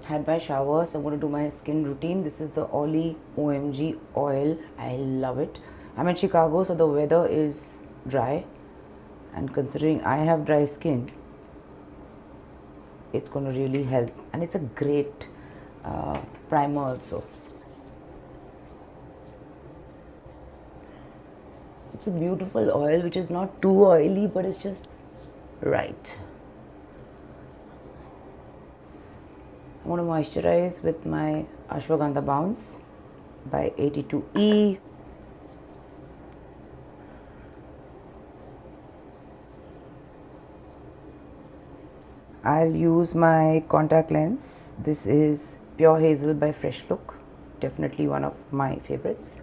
had my shower, so I'm going to do my skin routine. This is the Olly OMG oil. I love it. I'm in Chicago, so the weather is dry, and considering I have dry skin, it's going to really help, and it's a great primer also. It's a beautiful oil which is not too oily, but it's just right. I'm going to moisturize with my Ashwagandha Bounce by 82E. I'll use my contact lens. This is Pure Hazel by Fresh Look. Definitely one of my favorites.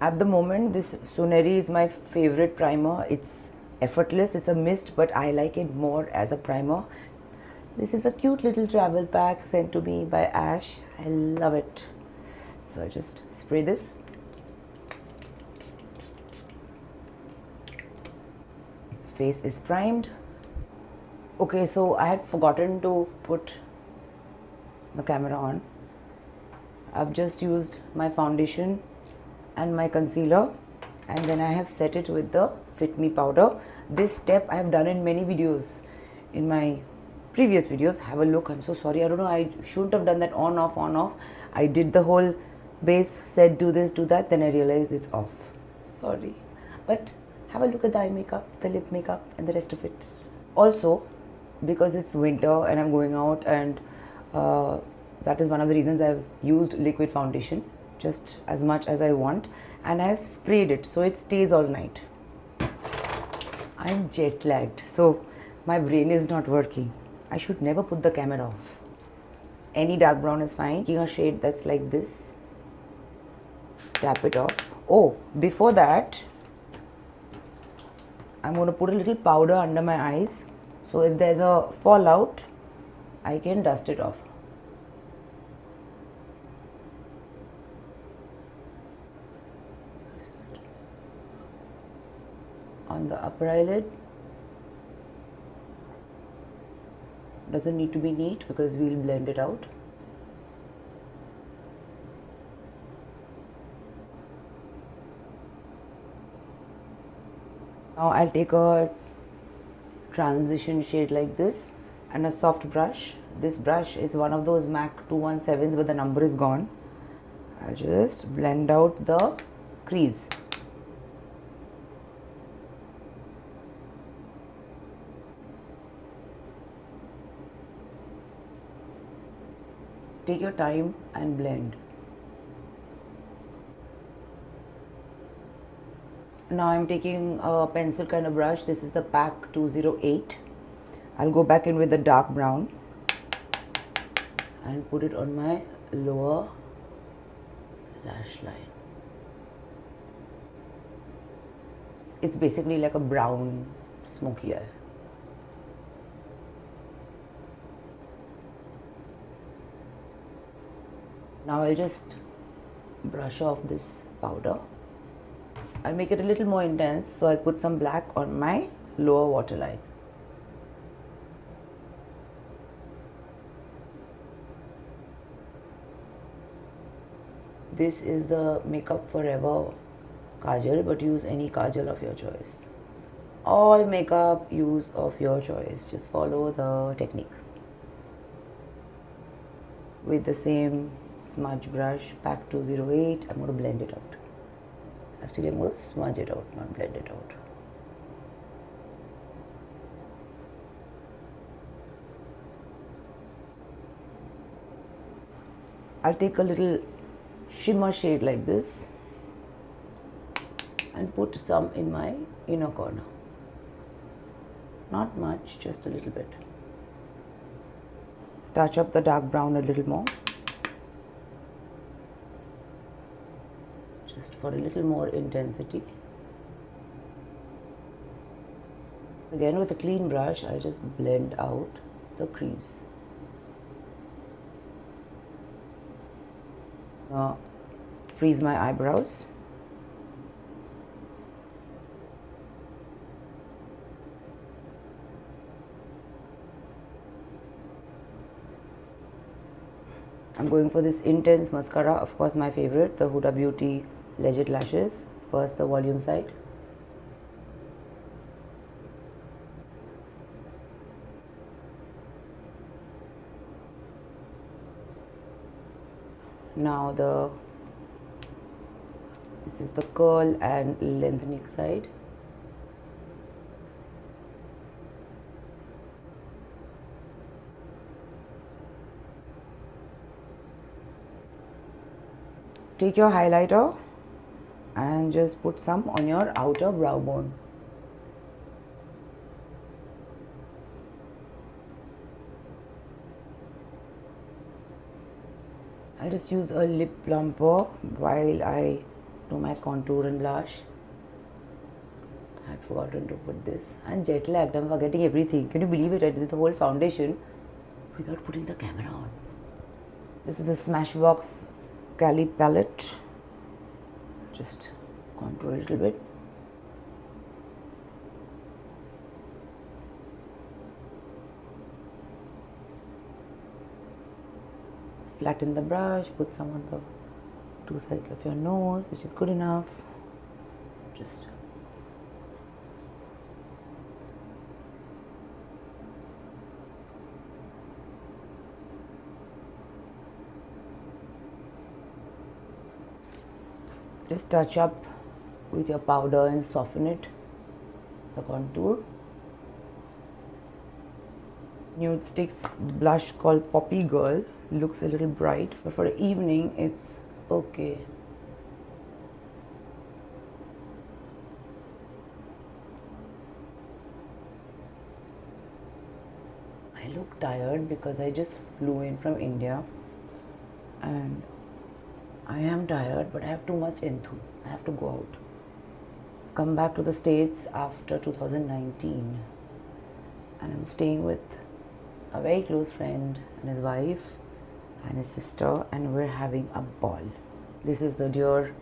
At the moment, this Suneri is my favorite primer. It's effortless. It's a mist, but I like it more as a primer. This is a cute little travel pack sent to me by Ash. I love it. So I just spray this. Face is primed. Okay, so I had forgotten to put the camera on. I've just used my foundation and my concealer, and then I have set it with the Fit Me powder. This step I have done in many videos. In my previous videos, have a look. I'm so sorry, I don't know, I shouldn't have done that on off. I did the whole base, said do this, do that, then I realized it's off. Sorry. But have a look at the eye makeup, the lip makeup, and the rest of it. Also, because it's winter and I'm going out, and that is one of the reasons I've used liquid foundation just as much as I want, and I've sprayed it so it stays all night. I'm jet lagged, so my brain is not working. I should never put the camera off. Any dark brown is fine. Taking a shade that's like this, tap it off. Oh, before that, I'm going to put a little powder under my eyes, so if there's a fallout, I can dust it off. On the upper eyelid. Doesn't need to be neat because we'll blend it out. Now I'll take a transition shade like this and a soft brush. This brush is one of those MAC 217s, but the number is gone. I'll just blend out the crease. Take your time and blend. Now I'm taking a pencil kind of brush. This is the PAC 208. I'll go back in with the dark brown and put it on my lower lash line. It's basically like a brown smoky eye. Now I'll just brush off this powder. I'll make it a little more intense, so I'll put some black on my lower waterline. This is the Makeup Forever kajal, but use any kajal of your choice. All makeup, use of your choice. Just follow the technique. With the same smudge brush, PAC 208, I'm going to blend it out. Actually, I'm going to smudge it out, not blend it out. I'll take a little shimmer shade like this and put some in my inner corner. Not much, just a little bit. Touch up the dark brown a little more. Just for a little more intensity. Again, with a clean brush, I'll just blend out the crease. Now, freeze my eyebrows. I'm going for this intense mascara, of course my favorite, the Huda Beauty Legit Lashes. First the volume side. Now this is the curl and lengthening side. Take your highlighter and just put some on your outer brow bone. I'll just use a lip plumper while I do my contour and blush. I had forgotten to put this. I'm jet lagged, I'm forgetting everything. Can you believe it? I did the whole foundation without putting the camera on. This is the Smashbox Cali palette. Just contour a little bit. Flatten the brush, put some on the two sides of your nose, which is good enough. Just touch up with your powder and soften it, the contour. Nude Sticks blush called Poppy Girl. Looks a little bright, but for the evening it's okay. I look tired because I just flew in from India and I am tired, but I have too much enthu. I have to go out. Come back to the States after 2019 and I'm staying with a very close friend and his wife and his sister, and we're having a ball. This is the Dior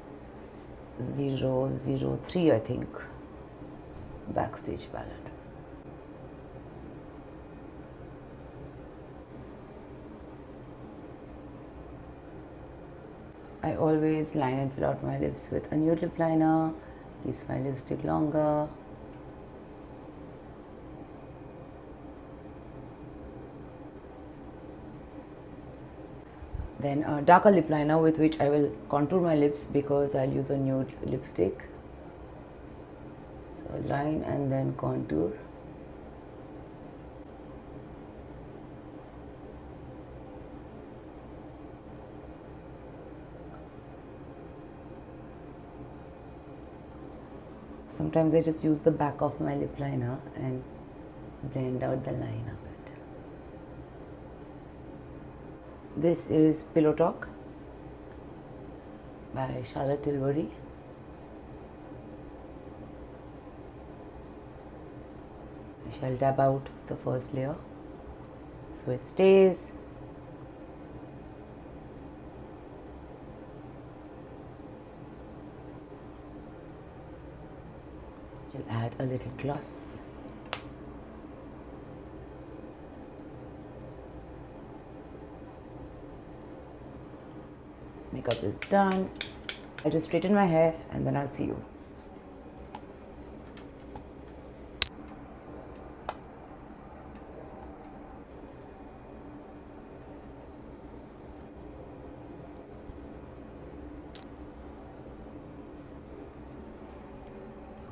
003, I think, backstage palette. I always line and fill out my lips with a nude lip liner, keeps my lipstick longer. Then a darker lip liner with which I will contour my lips because I'll use a nude lipstick. So line and then contour. Sometimes I just use the back of my lip liner and blend out the line of it. This is Pillow Talk by Charlotte Tilbury. I shall dab out the first layer so it stays. I'll add a little gloss. Makeup is done. I'll just straighten my hair and then I'll see you.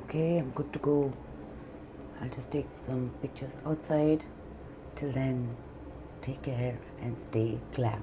Okay, I'm good to go. I'll just take some pictures outside. Till then, take care and stay glam.